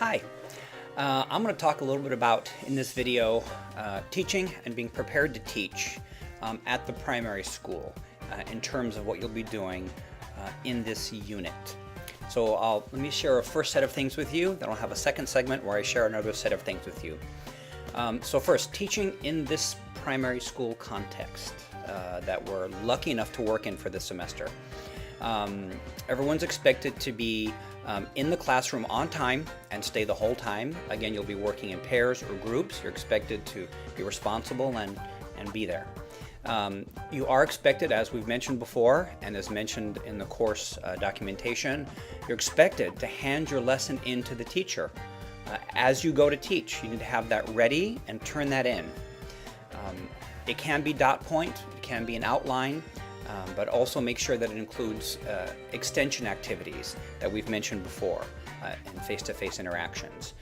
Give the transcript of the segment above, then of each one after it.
Hi, I'm going to talk a little bit about, in this video, teaching and being prepared to teach at the primary school in terms of what you'll be doing in this unit. So let me share a first set of things with you, then I'll have a second segment where I share another set of things with you. So first, teaching in this primary school context that we're lucky enough to work in for this semester. Everyone's expected to be in the classroom on time and stay the whole time. Again, you'll be working in pairs or groups. You're expected to be responsible and be there. You are expected, as we've mentioned before, and as mentioned in the course documentation, you're expected to hand your lesson in to the teacher. As you go to teach, you need to have that ready and turn that in. It can be dot point, it can be an outline, but also make sure that it includes extension activities that we've mentioned before and face-to-face interactions.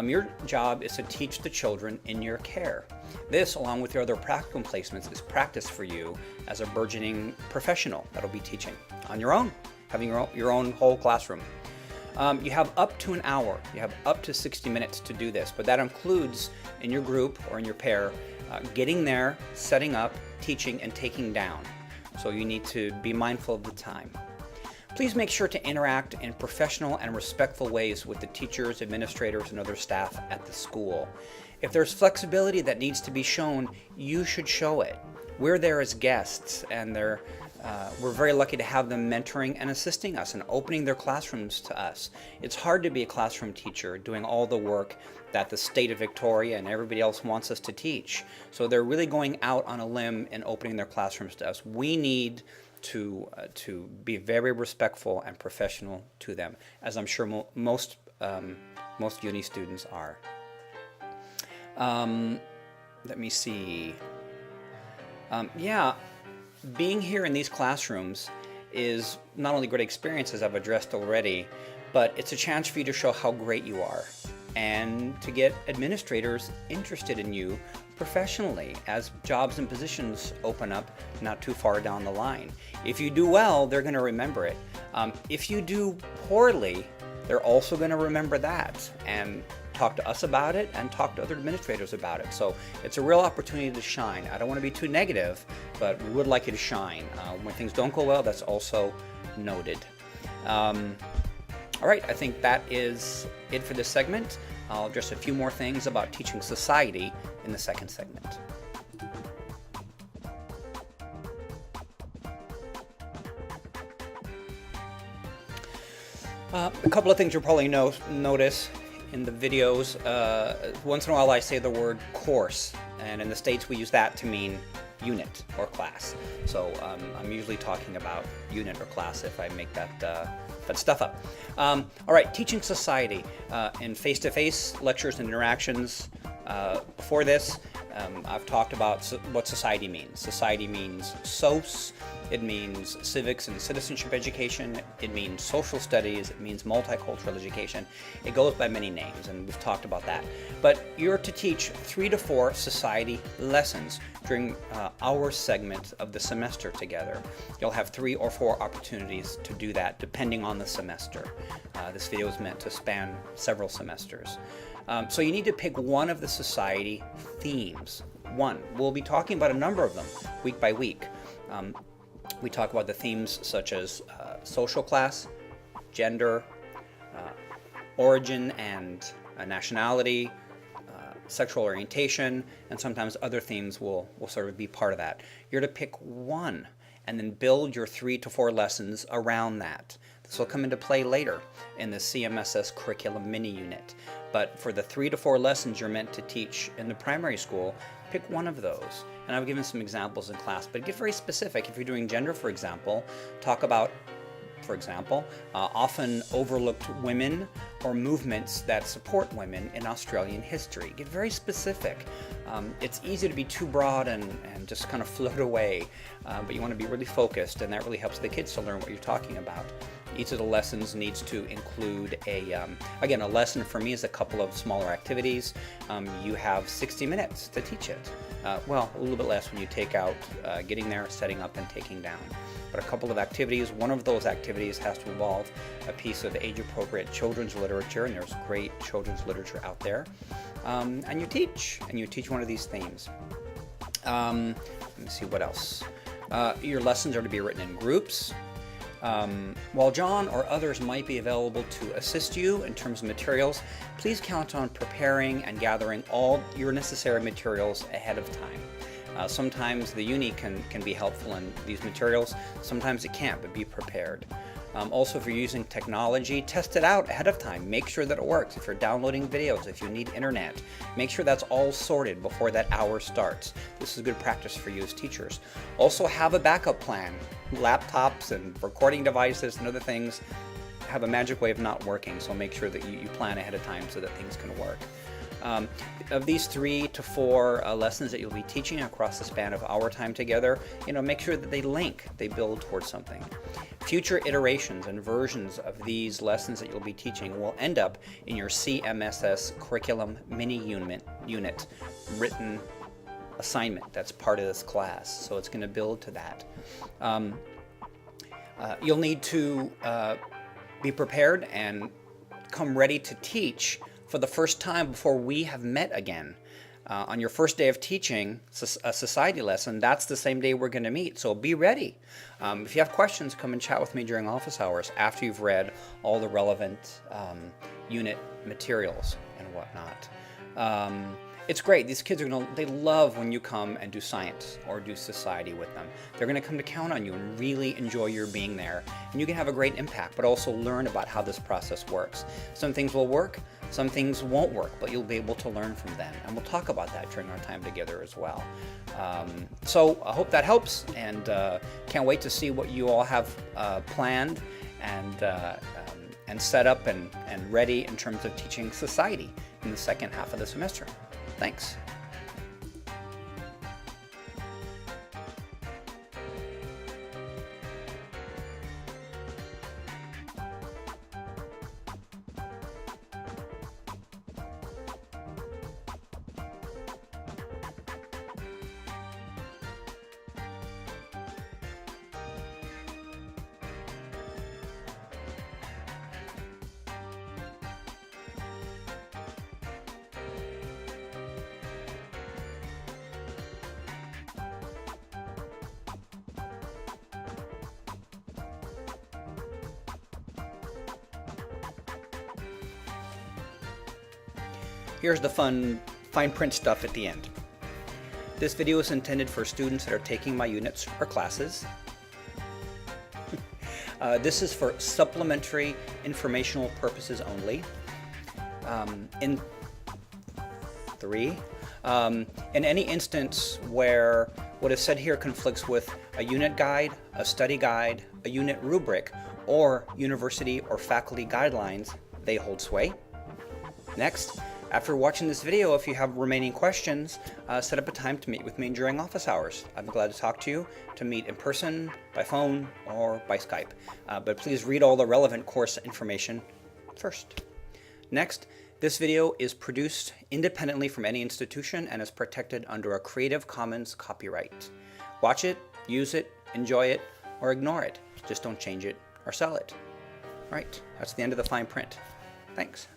Your job is to teach the children in your care. This, along with your other practical placements, is practice for you as a burgeoning professional that'll be teaching on your own, having your own whole classroom. You have up to an hour, you have up to 60 minutes to do this, but that includes in your group or in your pair, getting there, setting up, teaching, and taking down. So you need to be mindful of the time. Please make sure to interact in professional and respectful ways with the teachers, administrators, and other staff at the school. If there's flexibility that needs to be shown, you should show it. We're there as guests, and we're very lucky to have them mentoring and assisting us and opening their classrooms to us. It's hard to be a classroom teacher doing all the work that the state of Victoria and everybody else wants us to teach. So they're really going out on a limb and opening their classrooms to us. We need to be very respectful and professional to them, as I'm sure most uni students are. Let me see. Being here in these classrooms is not only great experience, as I've addressed already, but it's a chance for you to show how great you are and to get administrators interested in you professionally as jobs and positions open up not too far down the line. If you do well, they're going to remember it. If you do poorly, they're also going to remember that and talk to us about it and talk to other administrators about it. So it's a real opportunity to shine. I don't want to be too negative, but we would like you to shine. When things don't go well, that's also noted. All right, I think that is it for this segment. I'll address a few more things about teaching society in the second segment. A couple of things you'll probably notice in the videos. Once in a while I say the word course, and in the States we use that to mean unit or class. So I'm usually talking about unit or class if I make that stuff up. All right, teaching society in face-to-face lectures and interactions. Before this, I've talked about what society means. Society means SOS, it means civics and citizenship education, it means social studies, it means multicultural education. It goes by many names, and we've talked about that. But you're to teach 3 to 4 society lessons during our segment of the semester together. You'll have 3 or 4 opportunities to do that depending on the semester. This video is meant to span several semesters. So you need to pick one of the society themes. One. We'll be talking about a number of them week by week. We talk about the themes such as social class, gender, origin and nationality, sexual orientation, and sometimes other themes will sort of be part of that. You're to pick one and then build your 3 to 4 lessons around that. This will come into play later in the CMSS curriculum mini unit. But for the 3 to 4 lessons you're meant to teach in the primary school, pick one of those. And I've given some examples in class, but get very specific. If you're doing gender, for example, talk about, for example, often overlooked women or movements that support women in Australian history. Get very specific. It's easy to be too broad and just kind of float away, but you want to be really focused, and that really helps the kids to learn what you're talking about. Each of the lessons needs to include again, a lesson for me is a couple of smaller activities. You have 60 minutes to teach it. Well, a little bit less when you take out getting there, setting up, and taking down. But a couple of activities. One of those activities has to involve a piece of age-appropriate children's literature, and there's great children's literature out there. And you teach one of these themes. Let me see what else. Your lessons are to be written in groups. While John or others might be available to assist you in terms of materials, please count on preparing and gathering all your necessary materials ahead of time. Sometimes the uni can be helpful in these materials, sometimes it can't, but be prepared. Also, if you're using technology, test it out ahead of time. Make sure that it works. If you're downloading videos, if you need internet, make sure that's all sorted before that hour starts. This is good practice for you as teachers. Also, have a backup plan. Laptops and recording devices and other things have a magic way of not working, so make sure that you plan ahead of time so that things can work. Of these 3 to 4 lessons that you'll be teaching across the span of our time together, make sure that they link, they build towards something. Future iterations and versions of these lessons that you'll be teaching will end up in your CMSS curriculum mini unit written assignment that's part of this class, so it's going to build to that. You'll need to be prepared and come ready to teach for the first time before we have met again. On your first day of teaching a society lesson, that's the same day we're going to meet, so be ready. If you have questions, come and chat with me during office hours after you've read all the relevant unit materials and whatnot. It's great. These kids they love when you come and do science or do society with them. They're going to come to count on you and really enjoy your being there. And you can have a great impact, but also learn about how this process works. Some things will work, some things won't work, but you'll be able to learn from them. And we'll talk about that during our time together as well. So I hope that helps, and can't wait to see what you all have planned and set up and ready in terms of teaching society in the second half of the semester. Thanks. Here's the fun fine print stuff at the end. This video is intended for students that are taking my units or classes. This is for supplementary informational purposes only. In any instance where what is said here conflicts with a unit guide, a study guide, a unit rubric, or university or faculty guidelines, they hold sway. Next, after watching this video, if you have remaining questions, set up a time to meet with me during office hours. I'd be glad to talk to you, to meet in person, by phone, or by Skype. But please read all the relevant course information first. Next, this video is produced independently from any institution and is protected under a Creative Commons copyright. Watch it, use it, enjoy it, or ignore it. Just don't change it or sell it. All right, that's the end of the fine print. Thanks.